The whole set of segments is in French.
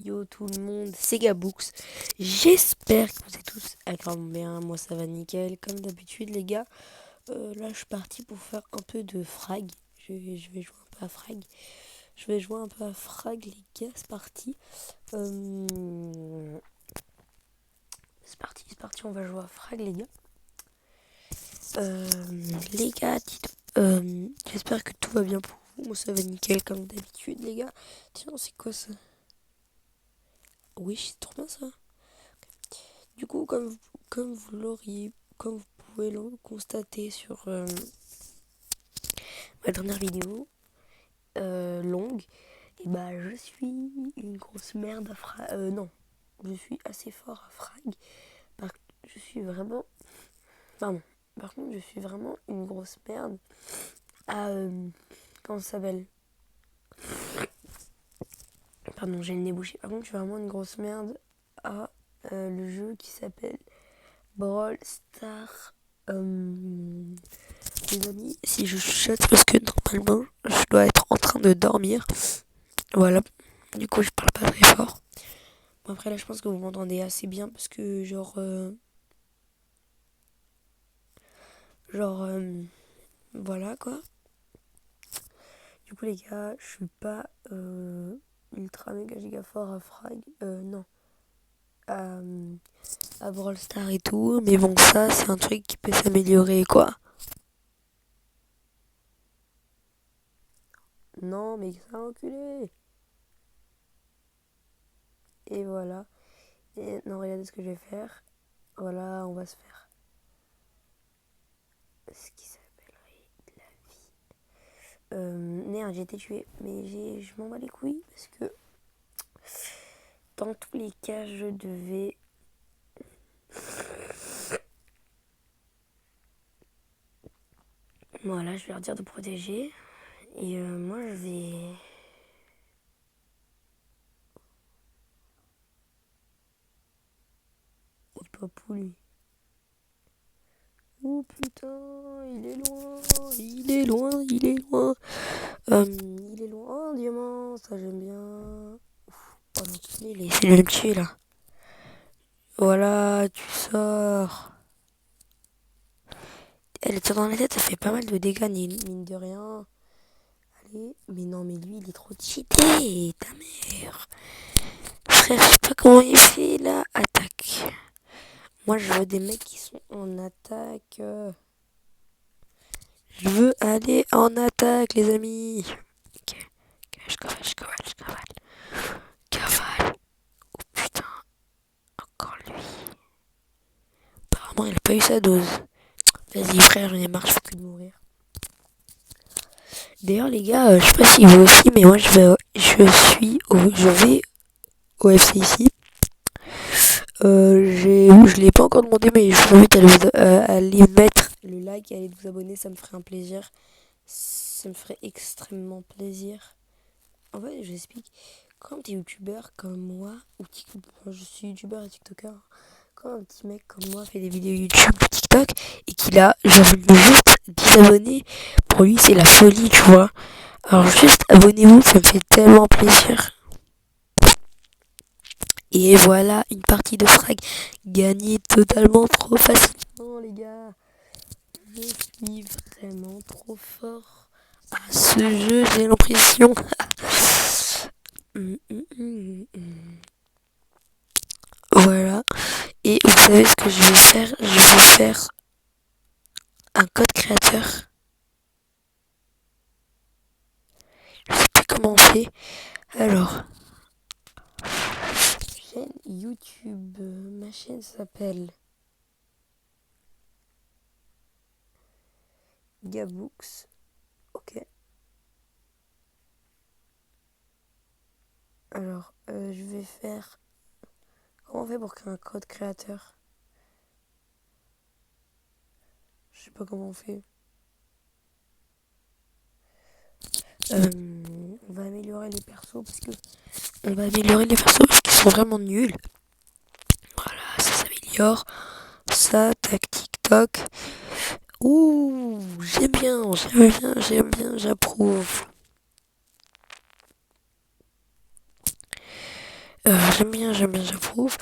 Yo tout le monde, c'est Gabooks. J'espère que vous êtes tous accordés bien. Moi ça va nickel. Comme d'habitude les gars, là je suis parti pour faire un peu de frag. Je vais jouer un peu à frag. Je vais jouer un peu à frag les gars, c'est parti. C'est parti, on va jouer à frag les gars. Les gars, j'espère que tout va bien pour vous. Moi ça va nickel comme d'habitude les gars. Tiens, c'est quoi ça? Oui, c'est trop bien ça. Du coup, comme vous pouvez le constater sur ma dernière vidéo longue, et bah je suis une grosse merde à frag. Non, je suis assez fort à frag. Par, je suis vraiment. Pardon. Par contre, je suis vraiment une grosse merde à. Comment ça s'appelle? Pardon, j'ai le nez bouché. Par contre, je suis vraiment une grosse merde à le jeu qui s'appelle Brawl Stars. Les amis, si je chuchote, parce que normalement, je dois être en train de dormir. Voilà. Du coup, je parle pas très fort. Bon, après, là, je pense que vous m'entendez assez bien parce que, genre, voilà quoi. Du coup, les gars, je suis pas ultra méga giga fort à frag. Non. À, à Brawl Stars et tout. Mais bon, ça, c'est un truc qui peut s'améliorer quoi. Non, mais ça enculé. Et voilà. Et non, regardez ce que je vais faire. Voilà, on va se faire ce qui s'appellerait de la vie. Merde, j'ai été tué. Mais je m'en bats les couilles parce que dans tous les cas, je devais. Voilà, je vais leur dire de protéger. Et moi, je vais. Il peut pas lui. Oh putain, il est loin, il est loin, il est loin. Il est loin. Oh, un diamant, ça j'aime bien. Oh l'enculé, il essaie de me tuer là. Voilà, tu sors. Elle tire dans la tête, ça fait pas mal de dégâts, mine de rien. Allez, mais non, mais lui, il est trop cheaté, ta mère. Frère, je sais pas comment il fait là. Attaque. Moi, je veux des mecs qui sont en attaque. Je veux aller en attaque, les amis. Ok, ok, je cavale. Cavale. Oh putain, encore lui. Apparemment, il a pas eu sa dose. Vas-y, frère, j'en ai marre, je fais que de mourir. D'ailleurs, les gars, je sais pas si vous aussi, mais moi, je vais au FC ici. Je l'ai pas encore demandé, mais je vous invite à aller mettre le like et à aller vous abonner, ça me ferait un plaisir. Ça me ferait extrêmement plaisir. En fait, je vous explique. Quand t'es youtubeur comme moi, je suis youtubeur et tiktoker, quand un petit mec comme moi fait des vidéos YouTube ou TikTok et qu'il a genre juste 10 abonnés, pour lui c'est la folie, tu vois. Alors juste abonnez-vous, ça me fait tellement plaisir. Et voilà, une partie de frag gagnée totalement trop facilement, les gars. Je suis vraiment trop fort à ce jeu, j'ai l'impression. Voilà. Et vous savez ce que je vais faire? Je vais faire un code créateur. Je sais plus comment on fait. Alors, chaîne YouTube. Ma chaîne s'appelle Gabooks. Ok. Alors, je vais faire. Comment on fait pour créer un code créateur? Je sais pas comment on fait. On va améliorer les persos parce que. On va améliorer les persos parce qu'ils sont vraiment nuls. Voilà, ça s'améliore. Ça, tac, TikTok. Ouh, j'aime bien, j'approuve. j'approuve.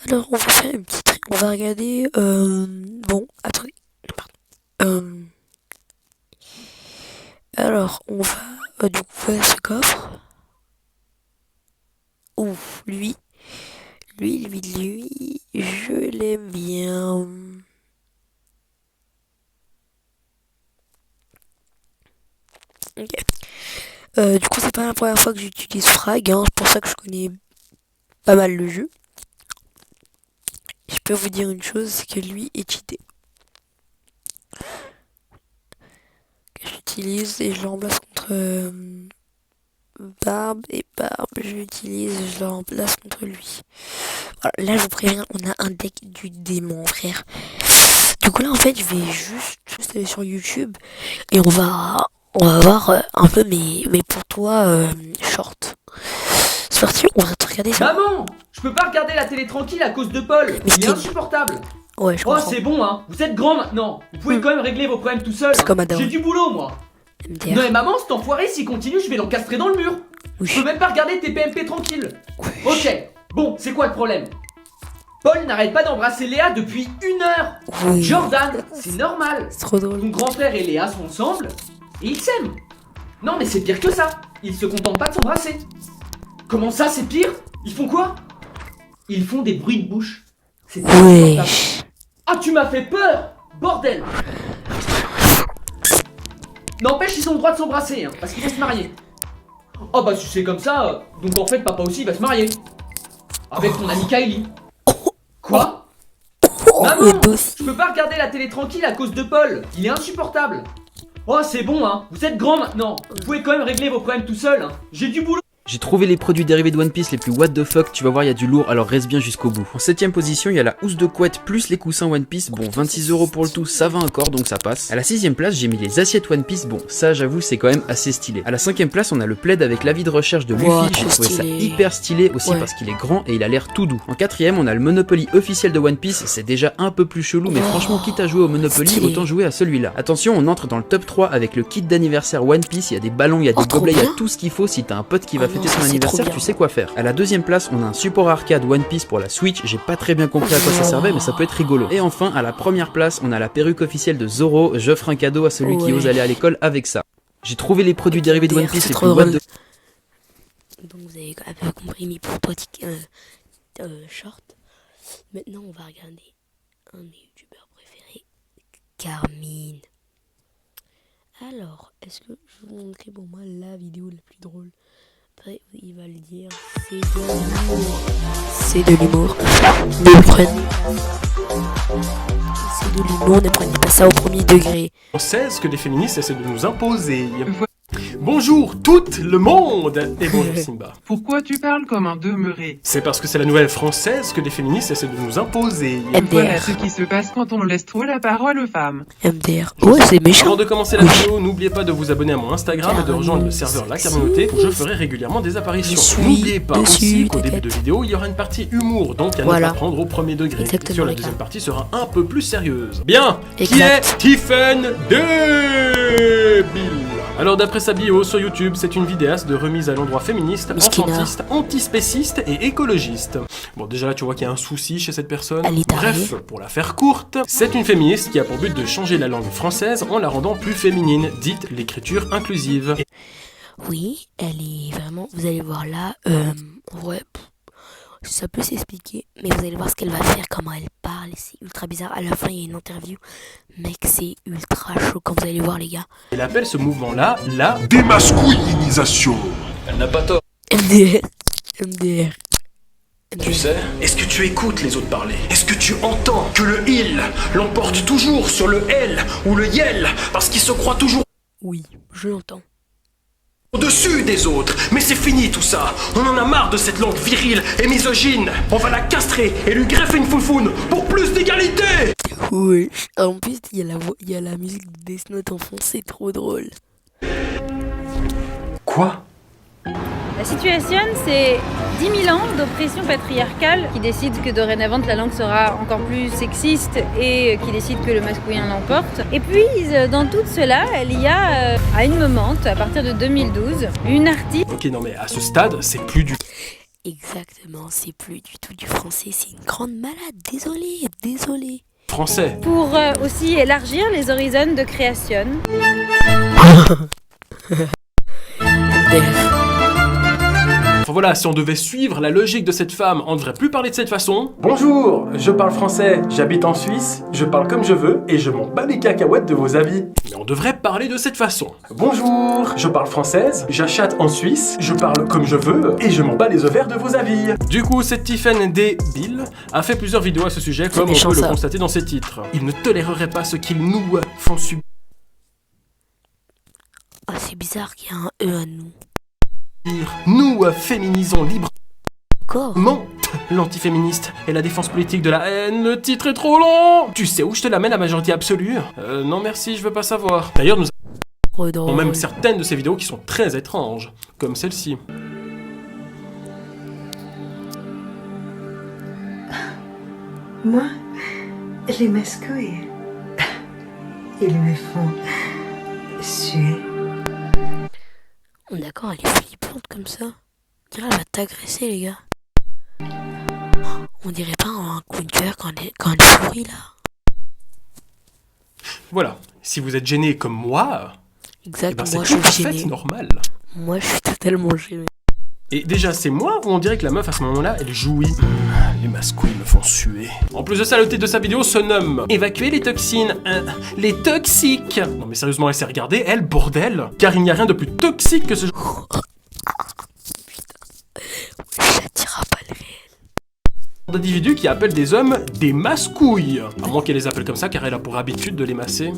Alors, on va faire une petite... On va regarder... Bon, attendez. Pardon. Alors, on va du coup faire ce coffre. Ouf, lui, je l'aime bien. Ok. Du coup, c'est pas la première fois que j'utilise Frag, hein, c'est pour ça que je connais pas mal le jeu. Je peux vous dire une chose, c'est que lui est cheaté. Que j'utilise et je le remplace contre Barbe, et Barbe, je le remplace contre lui. Voilà, là, je vous préviens, on a un deck du démon, frère. Du coup, là, en fait, je vais juste aller sur YouTube et on va voir un peu mes pour toi short. C'est parti, on va regarder ça. Maman, je peux pas regarder la télé tranquille à cause de Paul. Il est insupportable. Ouais, je comprends. Oh, c'est bon, hein. Vous êtes grand maintenant. Vous pouvez quand même régler vos problèmes tout seul. C'est comme Adam. J'ai du boulot, moi. MDR. Non, mais maman, cet enfoiré, s'il continue, je vais l'encastrer dans le mur. Oui. Je peux même pas regarder tes PMP tranquille. Oui. Ok, bon, c'est quoi le problème? Paul n'arrête pas d'embrasser Léa depuis 1 heure. Oui. Jordan, c'est normal. C'est trop drôle. Ton grand frère et Léa sont ensemble et ils s'aiment. Non, mais c'est pire que ça. Ils se contentent pas de s'embrasser. Comment ça, c'est pire? Ils font quoi? Ils font des bruits de bouche. C'est insupportable. Ah, tu m'as fait peur, bordel. N'empêche, ils ont le droit de s'embrasser, hein, parce qu'ils vont se marier. Oh bah si c'est comme ça, donc en fait papa aussi va se marier. Avec ton ami Kylie. Quoi? Maman, je peux pas regarder la télé tranquille à cause de Paul, il est insupportable. Oh c'est bon hein, vous êtes grand maintenant, vous pouvez quand même régler vos problèmes tout seul, hein. J'ai du boulot. J'ai trouvé les produits dérivés de One Piece les plus what the fuck, tu vas voir il y a du lourd alors reste bien jusqu'au bout. En 7ème position il y a la housse de couette plus les coussins One Piece, bon 26 € pour le tout, ça va encore donc ça passe. À la 6ème place j'ai mis les assiettes One Piece, bon ça j'avoue c'est quand même assez stylé. À la 5ème place on a le plaid avec l'avis de recherche de Luffy, j'ai trouvé ça hyper stylé aussi parce qu'il est grand et il a l'air tout doux. En 4ème on a le Monopoly officiel de One Piece, c'est déjà un peu plus chelou mais franchement quitte à jouer au Monopoly autant jouer à celui-là. Attention on entre dans le top 3 avec le kit d'anniversaire One Piece, il y a des ballons, il y a des gobelets, il y a tout ce qu'il faut si t'as un pote qui va fêter son anniversaire. Tu sais quoi faire. À la 2ème place, on a un support arcade One Piece pour la Switch, j'ai pas très bien compris à quoi ça servait mais ça peut être rigolo. Et enfin, à la 1ère place, on a la perruque officielle de Zoro, j'offre un cadeau à celui qui ose aller à l'école avec ça. J'ai trouvé les produits dérivés de One Piece les plus what de... Donc vous avez un peu compris mes pour toi short. Maintenant on va regarder un de mes youtubeurs préférés, Carmine. Alors, est-ce que je vous montrer pour moi la vidéo la plus drôle? Après, il va le dire, c'est de l'humour. C'est de l'humour. Ne le prenez pas. C'est de l'humour, ne prenez pas ça au premier degré. On sait ce que les féministes essaient de nous imposer. Bonjour tout le monde et bonjour Simba. Pourquoi tu parles comme un demeuré? C'est parce que c'est la nouvelle française que les féministes essaient de nous imposer. Voilà ce qui se passe quand on laisse trop la parole aux femmes. MDR. Ouais, c'est méchant. Avant de commencer la vidéo, n'oubliez pas de vous abonner à mon Instagram et de rejoindre le serveur La Communauté où je ferai régulièrement des apparitions. N'oubliez pas aussi qu'au début de vidéo, il y aura une partie humour, donc à ne pas prendre au premier degré. Exactement, Sur la deuxième partie sera un peu plus sérieuse. Bien, qui est Stephen Débile. Alors d'après sa bio sur YouTube, c'est une vidéaste de remise à l'endroit féministe, enfantiste, antispéciste et écologiste. Bon déjà là tu vois qu'il y a un souci chez cette personne. Bref, pour la faire courte, c'est une féministe qui a pour but de changer la langue française en la rendant plus féminine, dite l'écriture inclusive. Oui, elle est vraiment, vous allez voir là, ouais, ça peut s'expliquer, mais vous allez voir ce qu'elle va faire, comment elle parle, c'est ultra bizarre. À la fin, il y a une interview, mec, c'est ultra chaud, quand vous allez voir, les gars. Elle appelle ce mouvement-là la démasculinisation. Elle n'a pas tort. MDR. MDR. Tu sais, est-ce que tu écoutes les autres parler? Est-ce que tu entends que le il l'emporte toujours sur le elle ou le yel parce qu'il se croit toujours Oui, je l'entends. au-dessus des autres? Mais c'est fini tout ça. On en a marre de cette langue virile et misogyne. On va la castrer et lui greffer une foufoune pour plus d'égalité. Oui. En plus, il y a la musique de Death Note en fond, c'est trop drôle. Quoi? La situation, c'est 10 000 ans d'oppression patriarcale qui décide que dorénavant la langue sera encore plus sexiste et qui décide que le masculin l'emporte. Et puis, dans tout cela, il y a, à une moment, à partir de 2012, une artiste... Ok, non mais à ce stade, c'est plus du... Exactement, c'est plus du tout du français, c'est une grande malade. Désolé. Français. Pour aussi élargir les horizons de création. Enfin voilà, si on devait suivre la logique de cette femme, on ne devrait plus parler de cette façon. Bonjour, je parle français, j'habite en Suisse, je parle comme je veux et je m'en bats les cacahuètes de vos avis. Mais on devrait parler de cette façon. Bonjour, je parle française, j'achète en Suisse, je parle comme je veux et je m'en bats les ovaires de vos avis. Du coup, cette Tiffen Bill a fait plusieurs vidéos à ce sujet, comme on peut le constater dans ses titres. Il ne tolérerait pas ce qu'ils nous font subir. Ah, c'est bizarre qu'il y a un E à nous. Nous féminisons librement Encore l'antiféministe et la défense politique de la haine. Le titre est trop long. Tu sais où je te l'amène, la majorité absolue? Non merci, je veux pas savoir. D'ailleurs, nous avons même certaines de ces vidéos qui sont très étranges, comme celle-ci. Moi, les mascouilles, ils me font suer. D'accord, elle est flippante comme ça. On dirait elle va t'agresser, les gars. On dirait pas un coup de cœur quand elle sourit, là. Voilà, si vous êtes gêné comme moi, Exact, eh ben, moi c'est je tout à suis fait gêné. normal. Moi je suis totalement gêné. Et déjà, c'est moi ou on dirait que la meuf à ce moment-là, elle jouit. Les mascouilles me font suer. En plus de ça, le titre de sa vidéo se nomme Évacuer les toxines. Les toxiques. Non mais sérieusement, elle s'est regardée, elle, bordel. Car il n'y a rien de plus toxique que ce genre J'attira pas le réel. d'individu qui appelle des hommes des mascouilles. À moins qu'elle les appelle comme ça, car elle a pour habitude de les masser.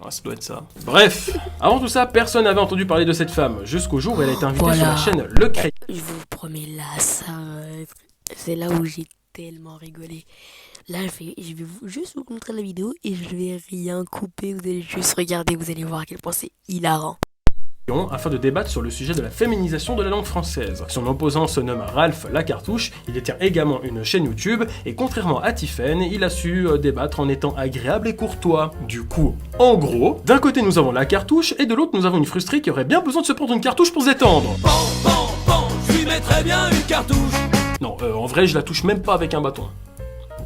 Ah, ça doit être ça. Bref, avant tout ça, personne n'avait entendu parler de cette femme, jusqu'au jour où elle a été invitée sur la chaîne Le Cré. Je vous promets, là, ça... c'est là où j'ai tellement rigolé. Là, je vais juste vous montrer la vidéo et je vais rien couper. Vous allez juste regarder, vous allez voir à quel point c'est hilarant. Afin de débattre sur le sujet de la féminisation de la langue française. Son opposant se nomme Ralph Lacartouche, il détient également une chaîne YouTube, et contrairement à Tiffen, il a su débattre en étant agréable et courtois. Du coup, en gros, d'un côté nous avons Lacartouche, et de l'autre nous avons une frustrée qui aurait bien besoin de se prendre une cartouche pour se détendre. Je lui mettrais bien une cartouche. Non, en vrai je la touche même pas avec un bâton.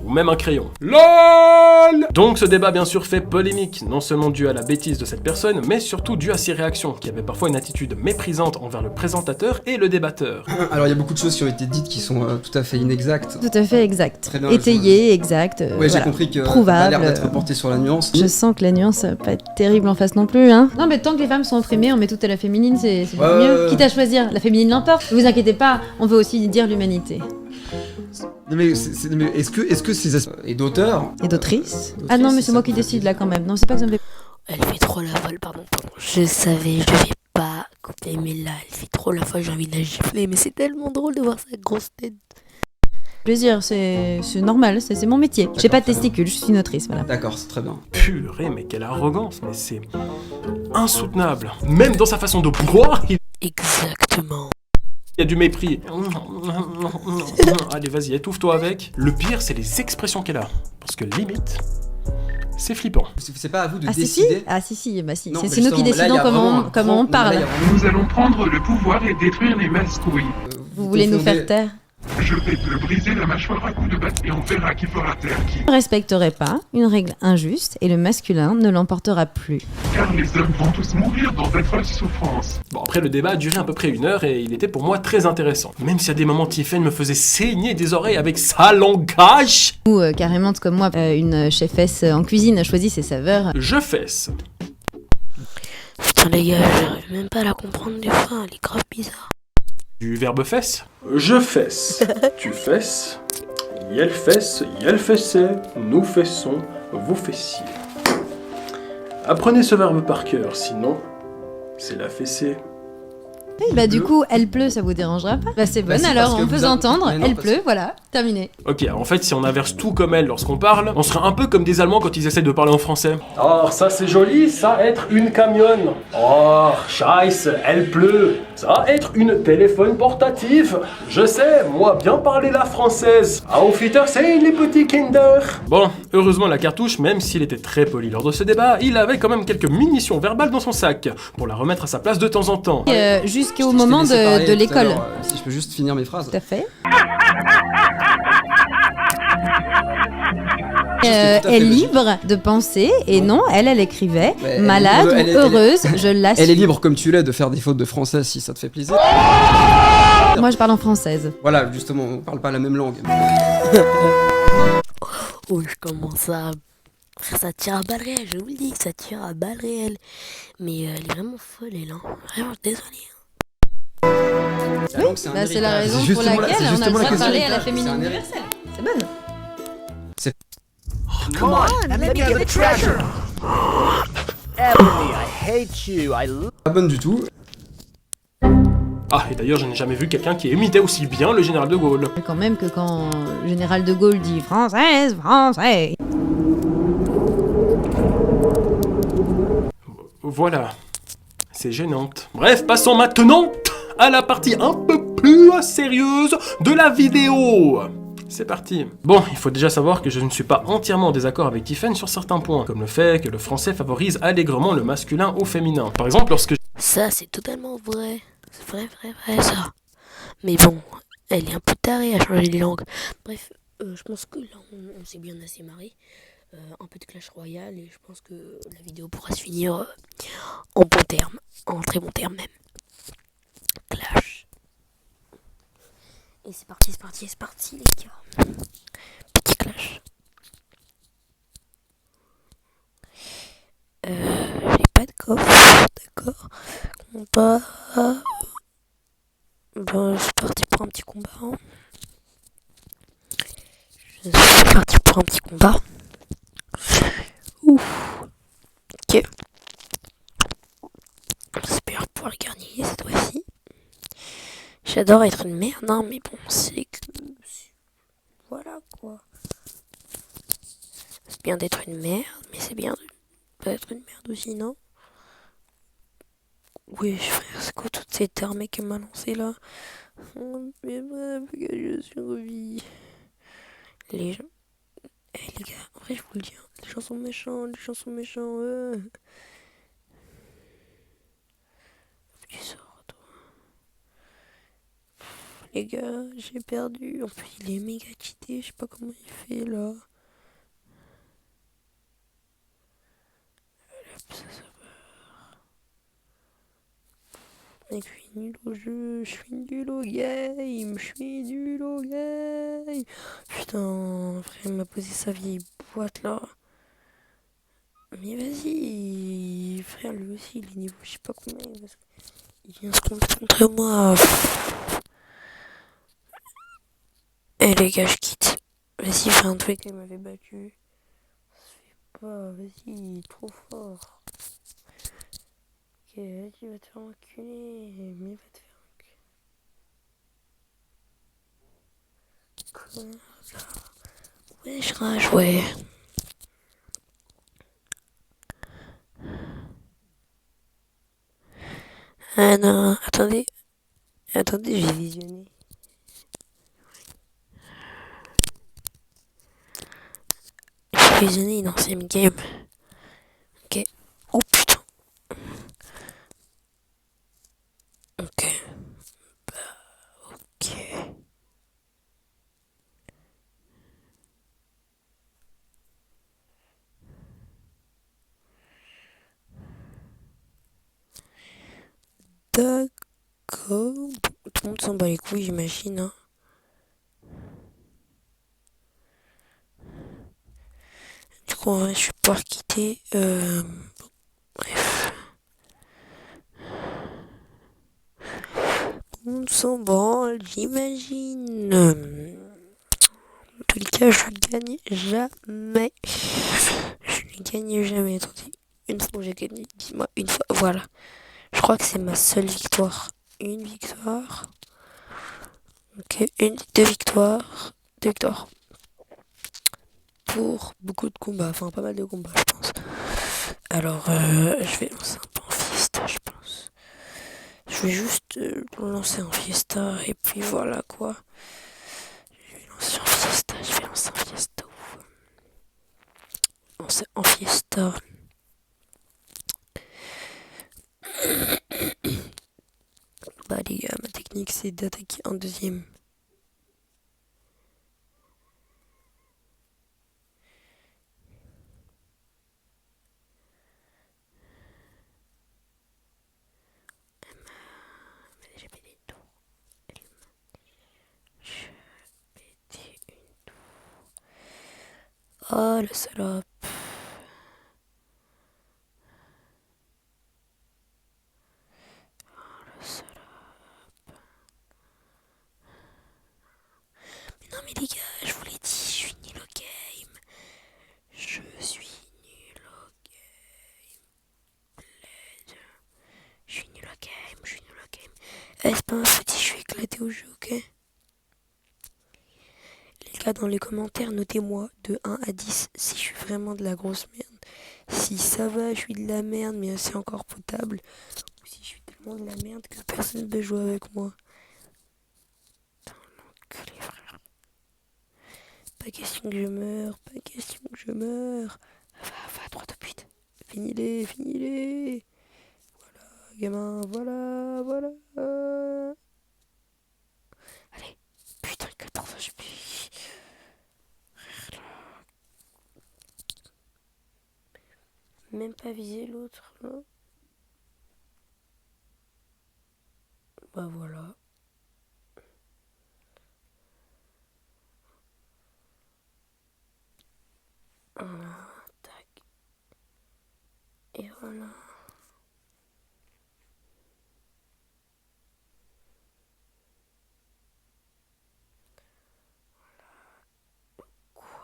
Ou même un crayon. LOL. Donc ce débat bien sûr fait polémique, non seulement dû à la bêtise de cette personne, mais surtout dû à ses réactions, qui avaient parfois une attitude méprisante envers le présentateur et le débatteur. Alors il y a beaucoup de choses qui ont été dites qui sont tout à fait inexactes. Tout à fait exact. Très bien, Étayé, exact. Ouais, j'ai voilà. compris que Prouvable. ça a l'air d'être porté sur la nuance. Je sens que la nuance va pas être terrible en face non plus, hein. Non mais tant que les femmes sont opprimées, on met tout à la féminine, c'est mieux. Quitte à choisir, la féminine l'emporte. Ne vous inquiétez pas, on veut aussi dire l'humanité. Non mais, est-ce que ces et d'auteurs Et d'autrices. Ah non mais c'est moi qui décide là quand même. Non c'est pas que ça me fait... Elle fait trop la folle, pardon. Je savais, je vais pas couper, mais là, elle fait trop la folle, j'ai envie de la gifler. Mais c'est tellement drôle de voir sa grosse tête. Plaisir, c'est normal, c'est mon métier. J'ai pas de testicules, je suis une autrice, voilà. D'accord, c'est très bien. Purée, mais quelle arrogance, mais c'est insoutenable. Même dans sa façon de boire, Exactement. il y a du mépris. Allez, vas-y, étouffe-toi avec. Le pire, c'est les expressions qu'elle a. Parce que limite, c'est flippant. C'est pas à vous de Ah décider. si, bah si. Non, C'est nous qui décidons comment on parle. Nous allons prendre le pouvoir et détruire les mascouilles. Vous voulez nous faire taire? Je vais te briser la mâchoire à coups de batte et on verra qui fera taire qui. Je ne respecterai pas une règle injuste et le masculin ne l'emportera plus. Car les hommes vont tous mourir dans d'atroces souffrances. Bon, après, le débat a duré à peu près 1 heure et il était pour moi très intéressant. Même si à des moments, Tiffen me faisait saigner des oreilles avec sa langage. Ou carrément, comme moi, une chefesse en cuisine a choisi ses saveurs. Je fesse. Putain, les gars, j'arrive même pas à la comprendre des fois, elle est grave bizarre. Du verbe fesse. Je fesse. Tu fesses. Yel fesse, yel fessait. Nous fessons, vous fessiez. Apprenez ce verbe par cœur, sinon, c'est la fessée. Oui, bah du coup, elle pleut, ça vous dérangera pas? Bah c'est bonne si, alors, parce que on peut vous s'entendre, mais non, elle parce pleut, voilà, terminé. Ok, alors en fait, si on inverse tout comme elle lorsqu'on parle, on serait un peu comme des Allemands quand ils essaient de parler en français. Oh, ça c'est joli, ça être une camionne. Oh, scheiße, elle pleut. Ça être une téléphone portative. Je sais, moi bien parler la française. Auf Wiedersehen, les petits Kinder. Bon, heureusement la cartouche, même s'il était très poli lors de ce débat, il avait quand même quelques munitions verbales dans son sac, pour la remettre à sa place de temps en temps. Juste jusqu'au Je t'ai moment laissé parler de tout à l'école. l'heure, si je peux juste finir mes phrases. Tout à fait. tout à Elle fait est logique. libre de penser, et non, elle écrivait Mais malade elle est- ou heureuse, je l'assume. Elle est libre comme tu l'es de faire des fautes de français si ça te fait plaisir. Moi, je parle en française. Voilà, justement, on parle pas la même langue. Oh, je commence à... Frère, ça tire à balles réelles, je vous le dis, ça tire à balles réelles. Mais elle est vraiment folle, elle, hein. Vraiment, désolé. La langue, c'est un Bah, c'est la héritage. raison C'est pour justement laquelle c'est on a le justement droit de question. parler à la C'est féminine un universelle. C'est bonne. Come on, let me get the treasure. Emily, I hate you. Pas bonne du tout. Ah, et d'ailleurs, je n'ai jamais vu quelqu'un qui imitait aussi bien le général de Gaulle. Quand même que quand le général de Gaulle dit française, français. Voilà. C'est gênante. Bref, passons maintenant à la partie un peu plus sérieuse de la vidéo. C'est parti. Bon, il faut déjà savoir que je ne suis pas entièrement en désaccord avec Tiffen sur certains points, comme le fait que le français favorise allègrement le masculin au féminin. Par exemple, lorsque... Ça, c'est totalement vrai. C'est vrai, ça. Mais bon, elle est un peu tarée à changer de langue. Bref, je pense que là, on s'est bien assez marré. Un peu de Clash Royale, et je pense que la vidéo pourra se finir en bon terme. En très bon terme même. Clash. Et c'est parti les gars. Petit clash. J'ai pas de coffre, d'accord. Combat. Ben, je suis parti pour un petit combat. Hein. Je suis parti pour un petit combat. Ouf. Ok. J'espère pouvoir gagner cette fois-ci. J'adore être une merde, non mais bon, c'est que... Voilà quoi. C'est bien d'être une merde, mais c'est bien d'être une merde aussi, non? Oui, frère, c'est quoi toute cette armée qui m'a lancé là? Oh, mais bref, que je survis. Les gens... Eh les gars, en vrai je vous le dis, hein, les gens sont méchants, Tu sors, toi. Les gars, j'ai perdu. En plus, il est méga cheaté, je sais pas comment il fait là. Mec, je suis nul au jeu, je suis nul au game, Putain, frère, il m'a posé sa vieille boîte là. Mais vas-y, frère, lui aussi, il est niveau, je sais pas combien, parce qu'il vient se contre moi. Eh les gars, je quitte. Vas-y, fais un truc, il m'avait battu. Ça se fait pas, vas-y, il est trop fort. Ok, vas-y, va te faire enculer. Mais va te faire enculer. Ouais, je rage, ouais. Ah non, attendez, j'ai visionné. J'ai visionné une ancienne game. Ok. Oh putain. Ok. Ok. D'accord. Tout le monde s'en bat les couilles, j'imagine. Hein. Du coup, en vrai, je vais pouvoir quitter. Bref. On s'en branle, j'imagine. En tous les cas, je gagne jamais. Je ne gagne jamais. Attendez. Une fois j'ai gagné, dis-moi une fois. Voilà. Je crois que c'est ma seule victoire. Une victoire. Ok, deux victoires. Deux victoires. Pour beaucoup de combats. Enfin, pas mal de combats, je pense. Alors, je vais lancer un peu en fiesta, je pense. Je vais juste lancer en fiesta. Et puis voilà, quoi. Je vais lancer en fiesta. Lancer en fiesta. va les gars, ma technique c'est d'attaquer en deuxième. J'ai pété une tour. Je pété une tour. Oh le salope. Non mais les gars, je vous l'ai dit, je suis nul au game. Je suis nul au game. Bled. Je suis nul au game, je suis nul au game. C'est pas un petit, je suis éclaté au jeu, ok? Les gars, dans les commentaires, notez-moi de 1 à 10 si je suis vraiment de la grosse merde. Si ça va, je suis de la merde, mais c'est encore potable. Ou si je suis tellement de la merde que personne ne veut jouer avec moi. Putain, l'enculé, frère. Pas question que je meure, pas question que je meure. Va à droite au but. Finis-les, finis-les. Voilà, gamin, voilà. Allez, putain, 14 HP. Même pas viser l'autre, là. Bah voilà. Voilà, tac. Et voilà. Quoi?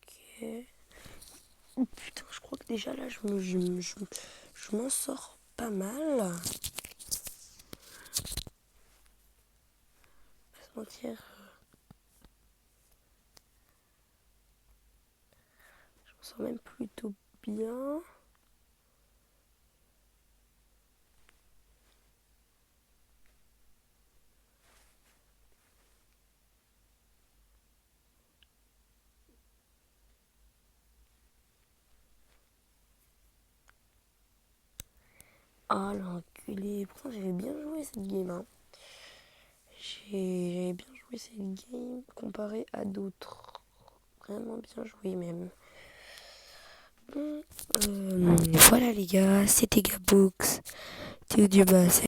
Ok. Oh putain, je crois que déjà là, je m'en sors pas mal. Pas se mentir. Je m'en sors même plutôt bien. Oh l'enculé. Pourtant j'avais bien joué cette game. Hein. J'ai bien joué cette game comparé à d'autres. Vraiment bien joué même. Voilà les gars, c'était Gabooks. Tout du bas.